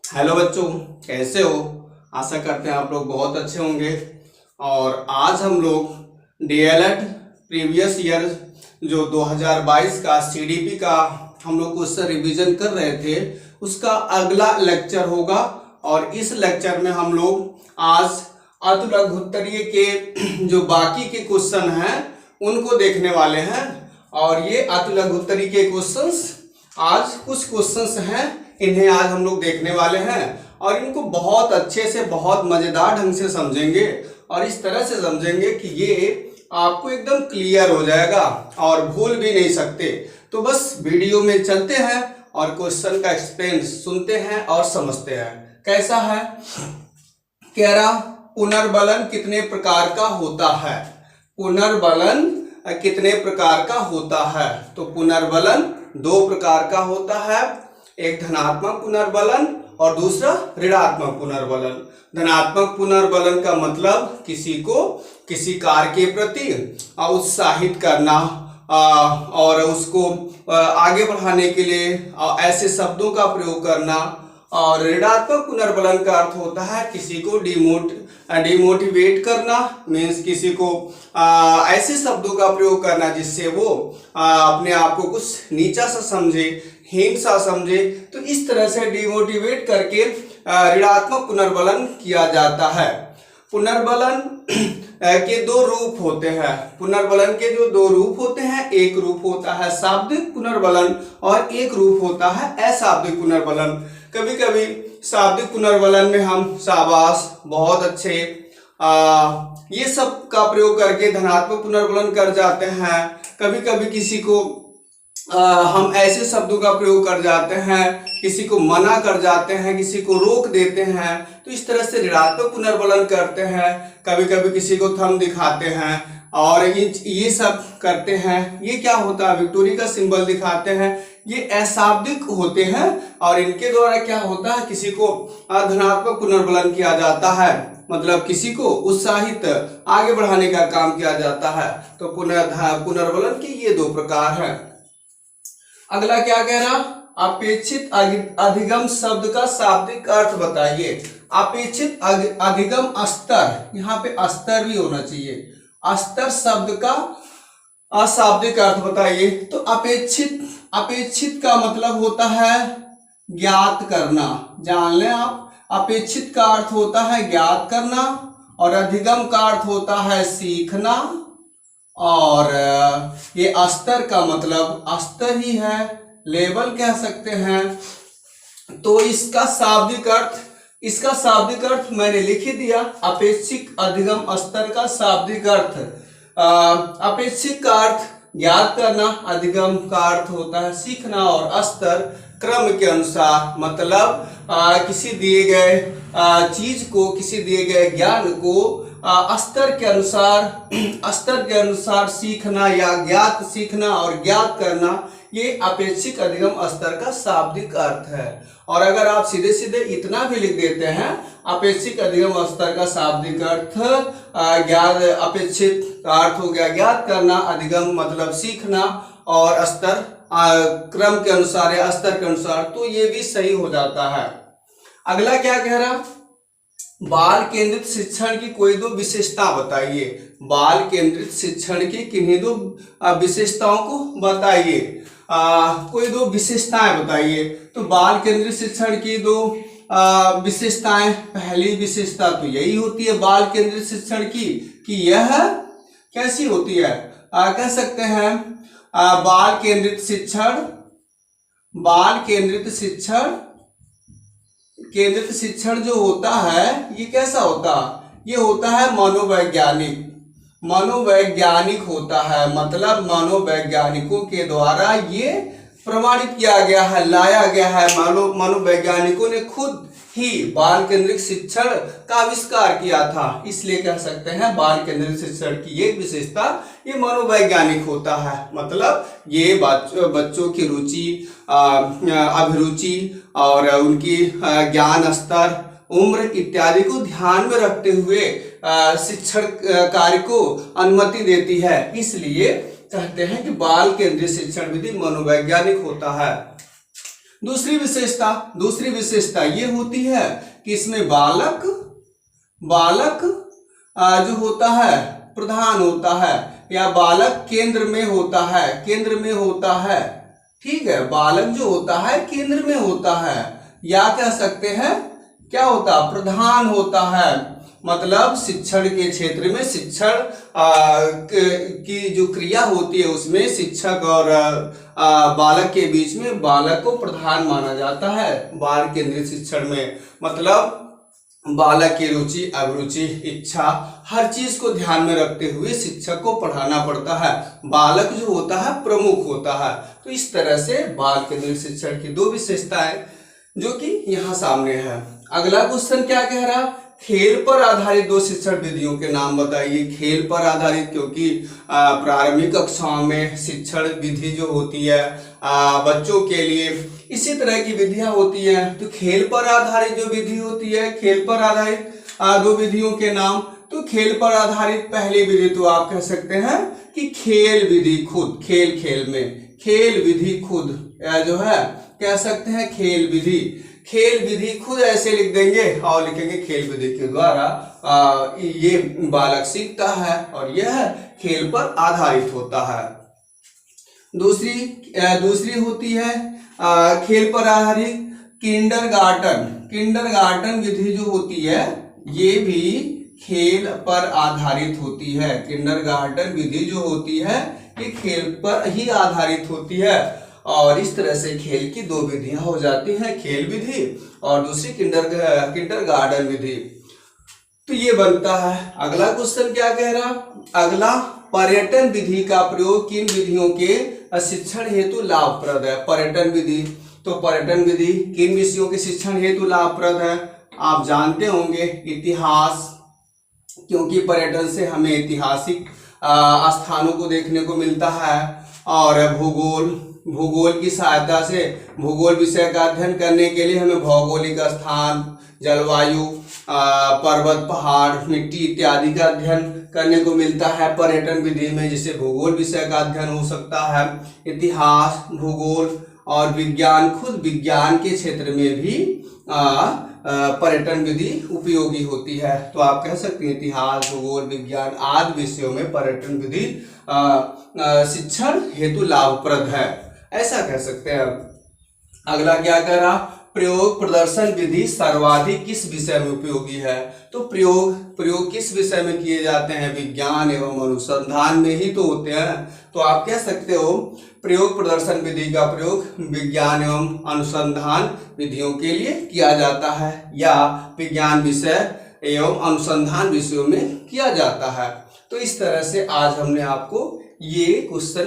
Hello बच्चों, कैसे हो? आशा करते हैं आप लोग बहुत अच्छे होंगे। और आज हम लोग डीएलएड प्रीवियस ईयर जो 2022 का सीडीपी का हम लोग क्वेश्चन रिवीजन कर रहे थे, उसका अगला लेक्चर होगा। और इस लेक्चर में हम लोग आज अतुलघुत्तरीय के जो बाकी के क्वेश्चन हैं उनको देखने वाले हैं। और ये अतुलघुत्तरीय के क्वेश्चंस आज कुछ क्वेश्चंस हैं, इन्हें आज हम लोग देखने वाले हैं और इनको बहुत अच्छे से बहुत मजेदार ढंग से समझेंगे और इस तरह से समझेंगे कि ये आपको एकदम क्लियर हो जाएगा और भूल भी नहीं सकते। तो बस वीडियो में चलते हैं और क्वेश्चन का एक्सप्लेन सुनते हैं और समझते हैं। कैसा है? कह रहा पुनर्बलन कितने प्रकार का होता है? पुनर्बलन कितने प्रकार का होता है? तो पुनर्बलन दो प्रकार का होता है, एक धनात्मक पुनर्बलन और दूसरा ऋणात्मक पुनर्बलन। धनात्मक पुनर्बलन का मतलब किसी को किसी कार्य के प्रति उत्साहित करना और उसको आगे बढ़ाने के लिए ऐसे शब्दों का प्रयोग करना। और ऋणात्मक पुनर्बलन का अर्थ होता है किसी को डिमोटिवेट करना, मीन्स किसी को ऐसे शब्दों का प्रयोग करना जिससे वो अपने आप को कुछ नीचा सा समझे, हीन सा समझे। तो इस तरह से डिमोटिवेट करके ऋणात्मक पुनर्बलन किया जाता है। पुनर्बलन के दो रूप होते हैं। पुनर्बलन के जो दो रूप होते हैं, एक रूप होता है शाब्दिक पुनर्बलन और एक रूप होता है अशाब्दिक पुनर्बलन। कभी कभी शाब्दिक पुनर्बलन में हम शाबाश, बहुत अच्छे, ये सब का प्रयोग करके धनात्मक पुनर्बलन कर जाते हैं। कभी कभी किसी को हम ऐसे शब्दों का प्रयोग कर जाते हैं, किसी को मना कर जाते हैं, किसी को रोक देते हैं, तो इस तरह से ऋणात्मक पुनर्बलन करते हैं। कभी कभी किसी को थंब दिखाते हैं और ये सब करते हैं। ये क्या होता है? विक्टोरी का सिंबल दिखाते हैं। ये अशाब्दिक होते हैं और इनके द्वारा क्या होता है, किसी को धनात्मक पुनर्बलन किया जाता है, मतलब किसी को उत्साहित आगे बढ़ाने का काम किया जाता है। तो पुनर्बलन के ये दो प्रकार हैं। अगला क्या कह रहा? अपेक्षित अधिगम शब्द का शाब्दिक अर्थ बताइए। अपेक्षित अधिगम स्तर, यहाँ पे स्तर भी होना चाहिए। स्तर शब्द का अशाब्दिक अर्थ बताइए। तो अपेक्षित का मतलब होता है ज्ञात करना। जान लें आप, अपेक्षित का अर्थ होता है ज्ञात करना और अधिगम का अर्थ होता है सीखना। और ये स्तर का मतलब स्तर ही है, लेवल कह सकते हैं। तो इसका शाब्दिक अर्थ मैंने लिख ही दिया। अपेक्षित अधिगम स्तर का शाब्दिक अर्थ, अपेक्षित का अर्थ ज्ञात करना, अधिगम का अर्थ होता है सीखना और स्तर क्रम के अनुसार, मतलब किसी दिए गए चीज को, किसी दिए गए ज्ञान को स्तर के अनुसार सीखना या ज्ञात सीखना और ज्ञात करना, ये अपेक्षित अधिगम स्तर का शाब्दिक अर्थ है। और अगर आप सीधे सीधे इतना भी लिख देते हैं, अपेक्षित अधिगम स्तर का शाब्दिक अर्थ ज्ञात, अपेक्षित का अर्थ हो गया ज्ञात करना, अधिगम मतलब सीखना और स्तर क्रम के अनुसार या स्तर के अनुसार, तो ये भी सही हो जाता है। अगला क्या कह रहा? बाल केंद्रित शिक्षण की कोई दो विशेषता बताइए। बाल केंद्रित शिक्षण की किन्हीं दो विशेषताओं को बताइए। कोई दो विशेषताएं बताइए। तो बाल केंद्रित शिक्षण की दो विशेषताएं, पहली विशेषता तो यही होती है बाल केंद्रित शिक्षण की कि यह कैसी होती है, कह सकते हैं बाल केंद्रित शिक्षण जो होता है ये कैसा होता? ये होता है मनोवैज्ञानिक होता है। मतलब मनोवैज्ञानिकों के द्वारा ये प्रमाणित किया गया है, लाया गया है। मनोवैज्ञानिकों ने खुद ही बाल केंद्रित शिक्षण का आविष्कार किया था, इसलिए कह सकते हैं बाल केंद्रित शिक्षण की एक विशेषता ये मनोवैज्ञानिक होता है। मतलब ये बच्चों की रुचि, अभिरुचि और उनकी ज्ञान स्तर, उम्र इत्यादि को ध्यान में रखते हुए शिक्षण कार्य को अनुमति देती है। इसलिए कहते हैं कि बाल केंद्रित शिक्षण विधि मनोवैज्ञानिक होता है। दूसरी विशेषता ये होती है कि इसमें बालक जो होता है प्रधान होता है, या बालक केंद्र में होता है। ठीक है, बालक जो होता है केंद्र में होता है, या कह सकते हैं क्या होता है, प्रधान होता है। मतलब शिक्षण के क्षेत्र में शिक्षण की जो क्रिया होती है उसमें शिक्षक और बालक के बीच में बालक को प्रधान माना जाता है बाल केंद्रित शिक्षण में। मतलब बालक की रुचि, अभिरुचि, इच्छा, हर चीज को ध्यान में रखते हुए शिक्षक को पढ़ाना पड़ता है। बालक जो होता है प्रमुख होता है। तो इस तरह से बाल केंद्रित शिक्षण की दो विशेषताएं जो कि यहाँ सामने है। अगला क्वेश्चन क्या कह रहा, खेल पर आधारित दो शिक्षण विधियों के नाम बताइए। खेल पर आधारित, क्योंकि प्रारंभिक कक्षाओं में शिक्षण विधि जो होती है बच्चों के लिए इसी तरह की विधियां होती हैं। तो खेल पर आधारित जो विधि होती है, खेल पर आधारित दो विधियों के नाम। तो खेल पर आधारित पहली विधि तो आप कह सकते हैं कि खेल विधि खुद, खेल में खेल विधि खुद जो है कह सकते हैं खेल विधि खुद ऐसे लिख देंगे और लिखेंगे खेल विधि के द्वारा ये बालक सीखता है और यह खेल पर आधारित होता है। दूसरी होती है खेल पर आधारित किंडरगार्टन विधि जो होती है ये भी खेल पर आधारित होती है। किंडरगार्टन विधि जो होती है ये खेल पर ही आधारित होती है। और इस तरह से खेल की दो विधियां हो जाती हैं, खेल विधि और दूसरी किंडरगार्टन विधि। तो ये बनता है। अगला क्वेश्चन क्या कह रहा, अगला पर्यटन विधि का प्रयोग किन विधियों के शिक्षण हेतु लाभप्रद है। पर्यटन विधि, तो पर्यटन विधि किन विषयों के शिक्षण हेतु लाभप्रद है। आप जानते होंगे इतिहास, क्योंकि पर्यटन से हमें ऐतिहासिक स्थानों को देखने को मिलता है। और भूगोल की सहायता से भूगोल विषय का अध्ययन करने के लिए हमें भौगोलिक स्थान, जलवायु, पर्वत, पहाड़, मिट्टी इत्यादि का अध्ययन करने को मिलता है पर्यटन विधि में, जिसे भूगोल विषय का अध्ययन हो सकता है। इतिहास, भूगोल और विज्ञान, खुद विज्ञान के क्षेत्र में भी पर्यटन विधि उपयोगी होती है। तो आप कह सकते हैं इतिहास, भूगोल, विज्ञान आदि विषयों में पर्यटन विधि शिक्षण हेतु लाभप्रद है, ऐसा कह सकते हैं। अगला क्या कह रहा, प्रयोग प्रदर्शन विधि सर्वाधिक किस विषय में उपयोगी है। तो प्रयोग किस विषय में किए जाते हैं, विज्ञान एवं अनुसंधान में ही तो होते हैं। तो आप कह सकते हो प्रयोग प्रदर्शन विधि का प्रयोग विज्ञान एवं अनुसंधान विधियों के लिए किया जाता है, या विज्ञान विषय एवं अनुसंधान विषयों में किया जाता है। तो इस तरह से आज हमने आपको ये क्वेश्चन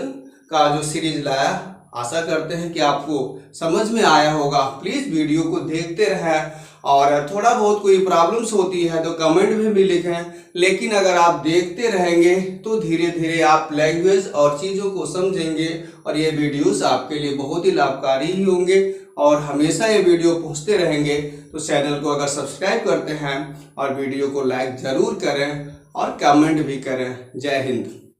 का जो सीरीज लाया, आशा करते हैं कि आपको समझ में आया होगा। प्लीज वीडियो को देखते रहें, और थोड़ा बहुत कोई प्रॉब्लम्स होती है तो कमेंट में भी लिखें। लेकिन अगर आप देखते रहेंगे तो धीरे धीरे आप लैंग्वेज और चीज़ों को समझेंगे, और ये वीडियोस आपके लिए बहुत ही लाभकारी ही होंगे। और हमेशा ये वीडियो पहुंचते रहेंगे। तो चैनल को अगर सब्सक्राइब करते हैं और वीडियो को लाइक जरूर करें और कमेंट भी करें। जय हिंद।